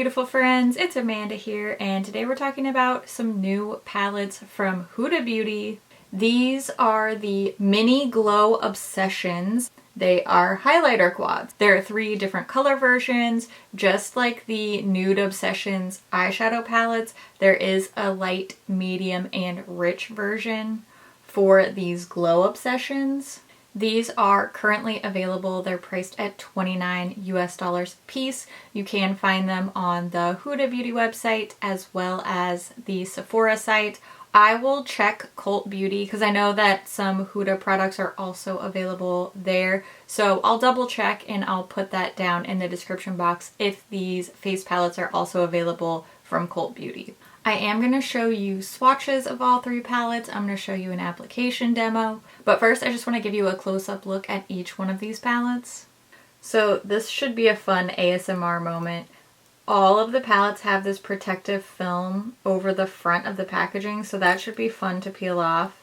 beautiful friends, it's Amanda here, and today we're talking about some new palettes from Huda Beauty. These are the Mini Glow Obsessions. They are highlighter quads. There are 3 different color versions. Just like the Nude Obsessions eyeshadow palettes, there is a light, medium, and rich version for these Glow Obsessions. These are currently available. They're priced at $29 US a piece. You can find them on the Huda Beauty website as well as the Sephora site. I will check Cult Beauty because I know that some Huda products are also available there. So I'll double check and I'll put that down in the description box if these face palettes are also available from Cult Beauty. I am going to show you swatches of all 3 palettes. I'm going to show you an application demo. But first, I just want to give you a close-up look at each one of these palettes. So this should be a fun ASMR moment. All of the palettes have this protective film over the front of the packaging, so that should be fun to peel off.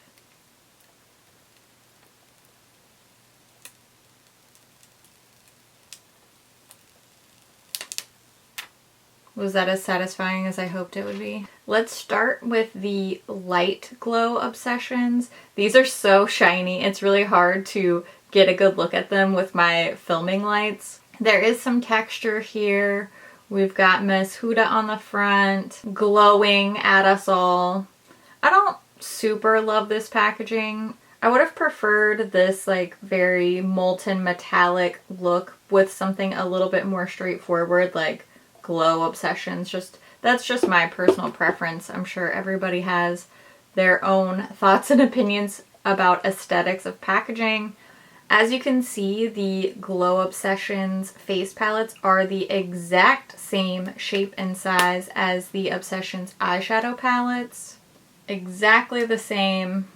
Was that as satisfying as I hoped it would be? Let's start with the Light Glow Obsessions. These are so shiny. It's really hard to get a good look at them with my filming lights. There is some texture here. We've got Miss Huda on the front, glowing at us all. I don't super love this packaging. I would have preferred this like very molten metallic look with something a little bit more straightforward like Glow Obsessions. That's just my personal preference. I'm sure everybody has their own thoughts and opinions about aesthetics of packaging. As you can see, the Glow Obsessions face palettes are the exact same shape and size as the Obsessions eyeshadow palettes. Exactly the same.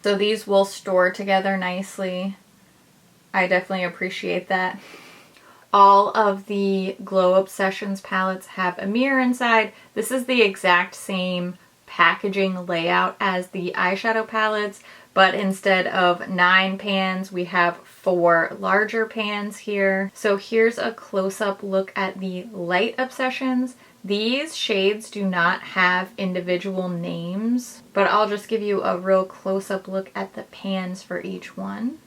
So these will store together nicely. I definitely appreciate that. All of the Glow Obsessions palettes have a mirror inside. This is the exact same packaging layout as the eyeshadow palettes, but instead of 9 pans, we have 4 larger pans here. So here's a close-up look at the Light Obsessions. These shades do not have individual names, but I'll just give you a real close-up look at the pans for each one.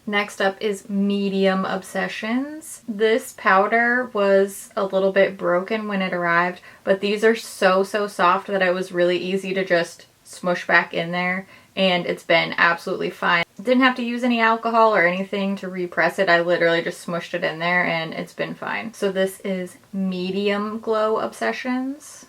Next up is Medium Obsessions. This powder was a little bit broken when it arrived, but these are so soft that it was really easy to just smush back in there, and it's been absolutely fine. Didn't have to use any alcohol or anything to repress it. I literally just smushed it in there and it's been fine. So this is Medium Glow Obsessions.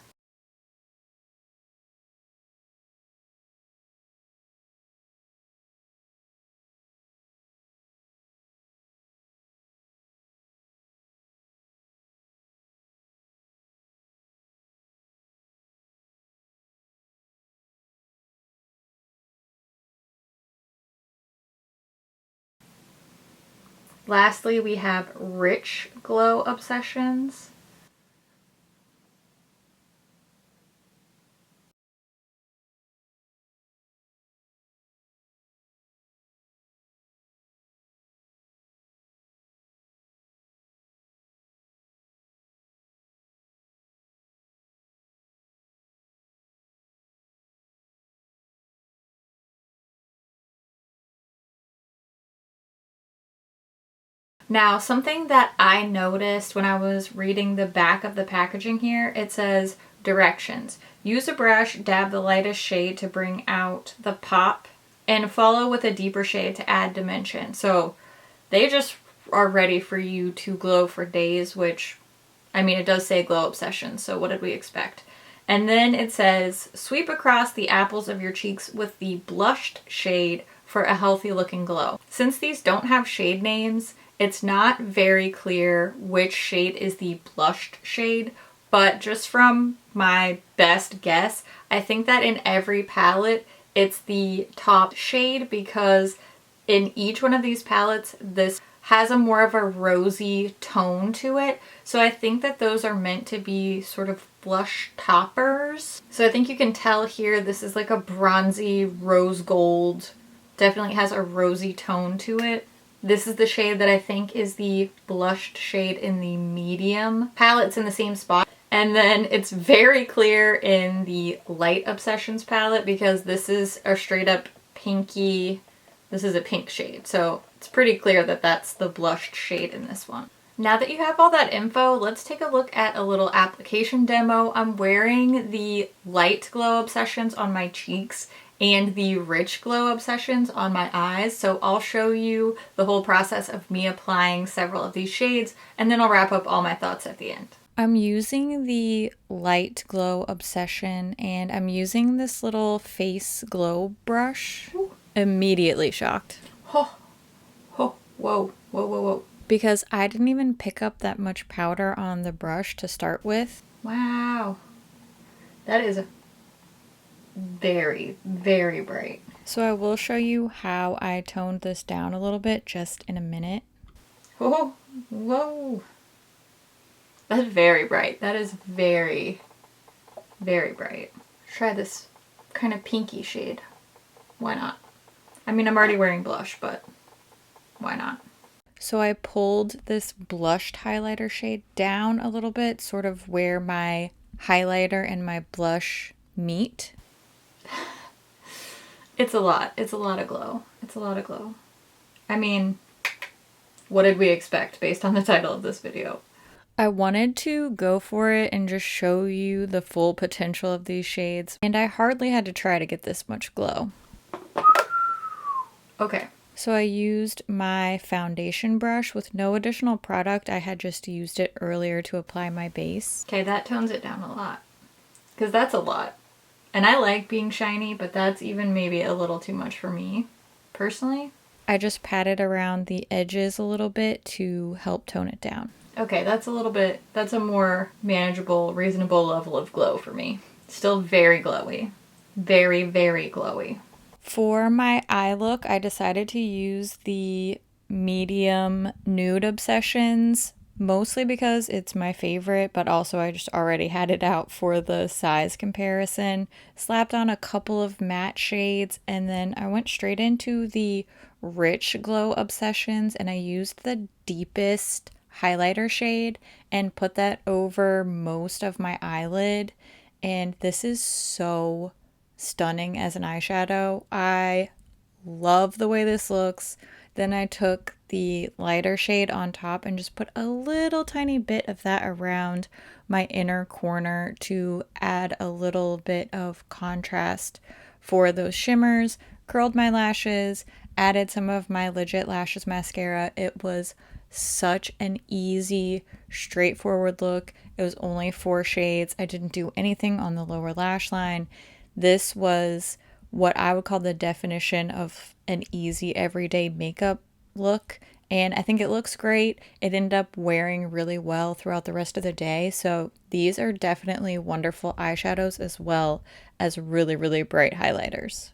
Lastly, we have Rich Glow Obsessions. Now, something that I noticed when I was reading the back of the packaging here, it says directions. Use a brush, dab the lightest shade to bring out the pop, and follow with a deeper shade to add dimension. So they just are ready for you to glow for days, which, I mean, it does say Glow Obsessions, so what did we expect? And then it says, sweep across the apples of your cheeks with the blushed shade for a healthy looking glow. Since these don't have shade names, it's not very clear which shade is the blushed shade, but just from my best guess, I think that in every palette it's the top shade because in each one of these palettes, this has a more of a rosy tone to it. So I think that those are meant to be sort of blush toppers. So I think you can tell here this is like a bronzy rose gold. Definitely has a rosy tone to it. This is the shade that I think is the blushed shade in the medium. Palette's in the same spot. And then it's very clear in the Light Obsessions palette because this is a straight up pinky, this is a pink shade. So it's pretty clear that that's the blushed shade in this one. Now that you have all that info, let's take a look at a little application demo. I'm wearing the Light Glow Obsessions on my cheeks and the Rich Glow Obsessions on my eyes. So I'll show you the whole process of me applying several of these shades, and then I'll wrap up all my thoughts at the end. I'm using the Light Glow Obsession, and I'm using this little face glow brush. Ooh. Immediately shocked. Oh, oh, whoa, whoa, whoa, whoa. Because I didn't even pick up that much powder on the brush to start with. Wow. That is very, very bright. So I will show you how I toned this down a little bit just in a minute. Oh, whoa. That's very bright. That is very, very bright. Try this kind of pinky shade. Why not? I mean, I'm already wearing blush, but why not? So I pulled this blushed highlighter shade down a little bit, sort of where my highlighter and my blush meet. It's a lot. It's a lot of glow. It's a lot of glow. I mean, what did we expect based on the title of this video? I wanted to go for it and just show you the full potential of these shades, and I hardly had to try to get this much glow. Okay. So I used my foundation brush with no additional product. I had just used it earlier to apply my base. Okay, that tones it down a lot. Because that's a lot. And I like being shiny, but that's even maybe a little too much for me, personally. I just patted around the edges a little bit to help tone it down. Okay, that's a more manageable, reasonable level of glow for me. Still very glowy. Very, very glowy. For my eye look, I decided to use the medium Nude Obsessions, mostly because it's my favorite, but also I just already had it out for the size comparison. Slapped on a couple of matte shades, and then I went straight into the Rich Glow Obsessions, and I used the deepest highlighter shade and put that over most of my eyelid. And this is so stunning as an eyeshadow. I love the way this looks. Then I took the lighter shade on top and just put a little tiny bit of that around my inner corner to add a little bit of contrast for those shimmers. Curled my lashes, added some of my Legit Lashes mascara. It was such an easy, straightforward look. It was only 4 shades. I didn't do anything on the lower lash line. This was what I would call the definition of an easy everyday makeup look, and I think it looks great. It ended up wearing really well throughout the rest of the day, so these are definitely wonderful eyeshadows as well as really, really bright highlighters.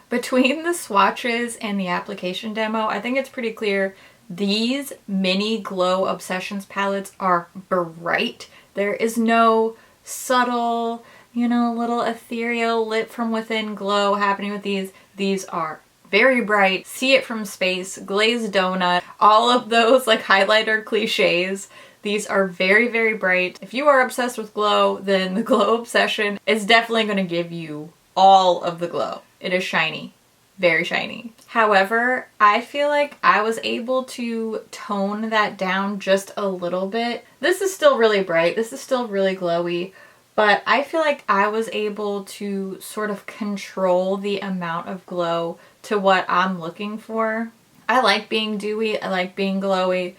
Between the swatches and the application demo, I think it's pretty clear these mini Glow Obsessions palettes are bright. There is no subtle, little ethereal lit from within glow happening with these. These are very bright, see it from space, glazed donut, all of those like highlighter cliches. These are very, very bright. If you are obsessed with glow, then the Glow Obsession is definitely going to give you all of the glow. It is shiny, very shiny. However, I feel like I was able to tone that down just a little bit. This is still really bright. This is still really glowy. But I feel like I was able to sort of control the amount of glow to what I'm looking for. I like being dewy. I like being glowy.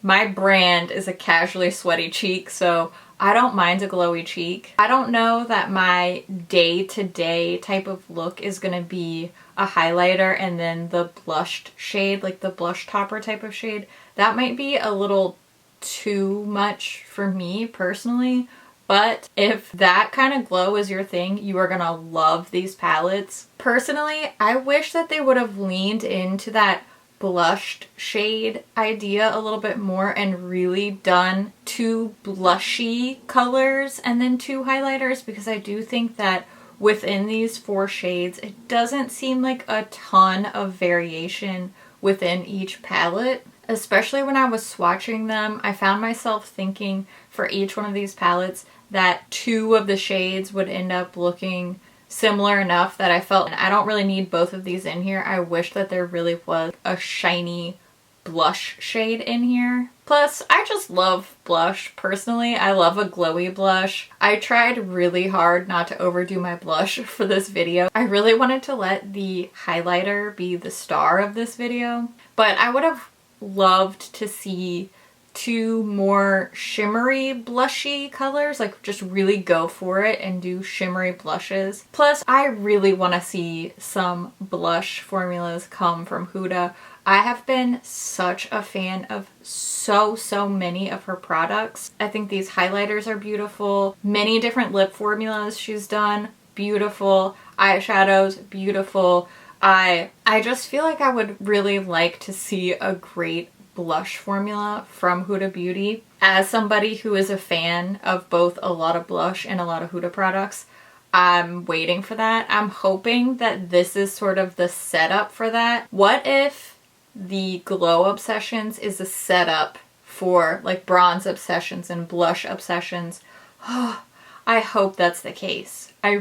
My brand is a casually sweaty cheek, so I don't mind a glowy cheek. I don't know that my day-to-day type of look is going to be a highlighter and then the blushed shade, like the blush topper type of shade. That might be a little too much for me personally. But if that kind of glow is your thing, you are gonna love these palettes. Personally, I wish that they would have leaned into that blushed shade idea a little bit more and really done 2 blushy colors and then 2 highlighters, because I do think that within these 4 shades, it doesn't seem like a ton of variation within each palette. Especially when I was swatching them, I found myself thinking for each one of these palettes that 2 of the shades would end up looking similar enough that I felt I don't really need both of these in here. I wish that there really was a shiny blush shade in here. Plus, I just love blush personally. I love a glowy blush. I tried really hard not to overdo my blush for this video. I really wanted to let the highlighter be the star of this video, but I would have loved to see 2 more shimmery blushy colors, like just really go for it and do shimmery blushes. Plus, I really want to see some blush formulas come from Huda. I have been such a fan of so many of her products. I think these highlighters are beautiful. Many different lip formulas she's done, beautiful. Eyeshadows, beautiful. I just feel like I would really like to see a great blush formula from Huda Beauty. As somebody who is a fan of both a lot of blush and a lot of Huda products, I'm waiting for that. I'm hoping that this is sort of the setup for that. What if the Glow Obsessions is a setup for like Bronze Obsessions and Blush Obsessions? Oh, I hope that's the case. I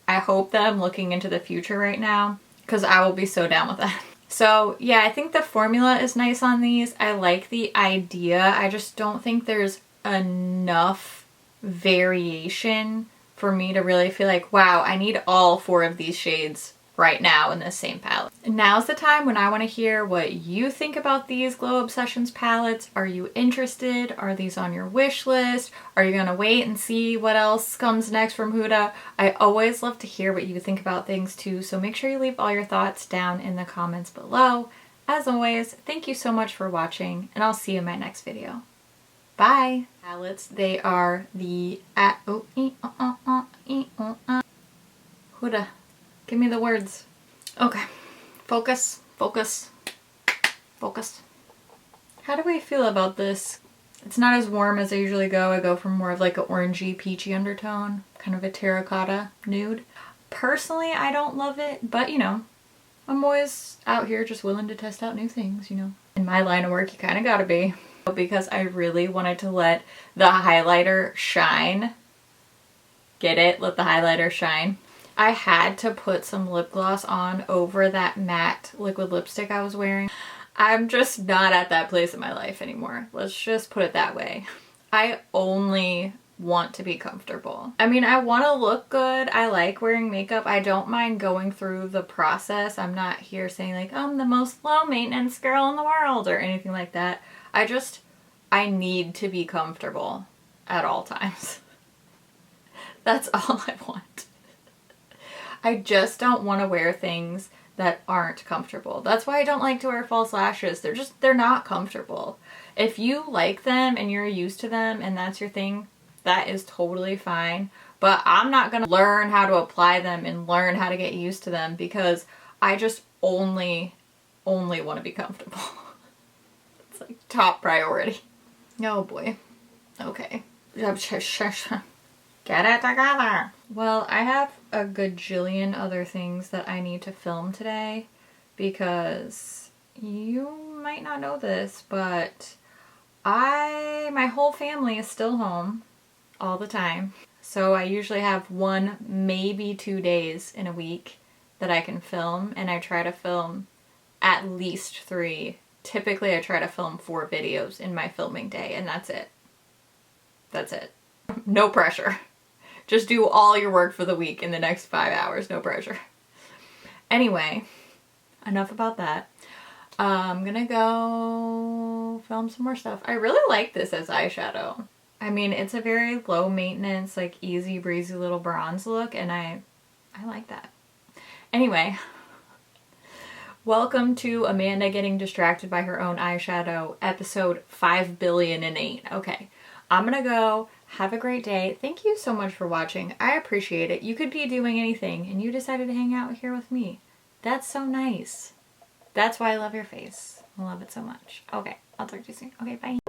hope that I'm looking into the future right now, because I will be so down with that. So yeah, I think the formula is nice on these. I like the idea. I just don't think there's enough variation for me to really feel like, wow, I need all 4 of these shades right now in the same palette. Now's the time when I want to hear what you think about these Glow Obsessions palettes. Are you interested? Are these on your wish list? Are you gonna wait and see what else comes next from Huda? I always love to hear what you think about things too, so make sure you leave all your thoughts down in the comments below. As always, thank you so much for watching, and I'll see you in my next video. Bye! Palettes, they are the Huda. Give me the words. Okay. Focus, focus, focus. How do I feel about this? It's not as warm as I usually go. I go for more of like an orangey, peachy undertone. Kind of a terracotta nude. Personally, I don't love it, but you know, I'm always out here just willing to test out new things, you know. In my line of work, you kind of gotta be. Because I really wanted to let the highlighter shine. Get it? Let the highlighter shine. I had to put some lip gloss on over that matte liquid lipstick I was wearing. I'm just not at that place in my life anymore. Let's just put it that way. I only want to be comfortable. I mean, I want to look good. I like wearing makeup. I don't mind going through the process. I'm not here saying like, I'm the most low maintenance girl in the world or anything like that. I need to be comfortable at all times. That's all I want. I just don't want to wear things that aren't comfortable. That's why I don't like to wear false lashes. They're not comfortable. If you like them and you're used to them and that's your thing, that is totally fine. But I'm not going to learn how to apply them and learn how to get used to them, because I just only want to be comfortable. It's like top priority. Oh boy. Okay. Get it together. Well, I have a gajillion other things that I need to film today, because you might not know this, but my whole family is still home all the time. So I usually have 1, maybe 2 days in a week that I can film, and I try to film at least 3. Typically I try to film 4 videos in my filming day, and that's it. That's it. No pressure. Just do all your work for the week in the next 5 hours. No pressure. Anyway, enough about that. I'm gonna go film some more stuff. I really like this as eyeshadow. I mean, it's a very low maintenance, like easy breezy little bronze look, and I like that. Anyway, welcome to Amanda getting distracted by her own eyeshadow, episode 5,000,008,008. Okay, I'm gonna go Have a great day. Thank you so much for watching. I appreciate it. You could be doing anything and you decided to hang out here with me. That's so nice. That's why I love your face. I love it so much. Okay, I'll talk to you soon. Okay, bye.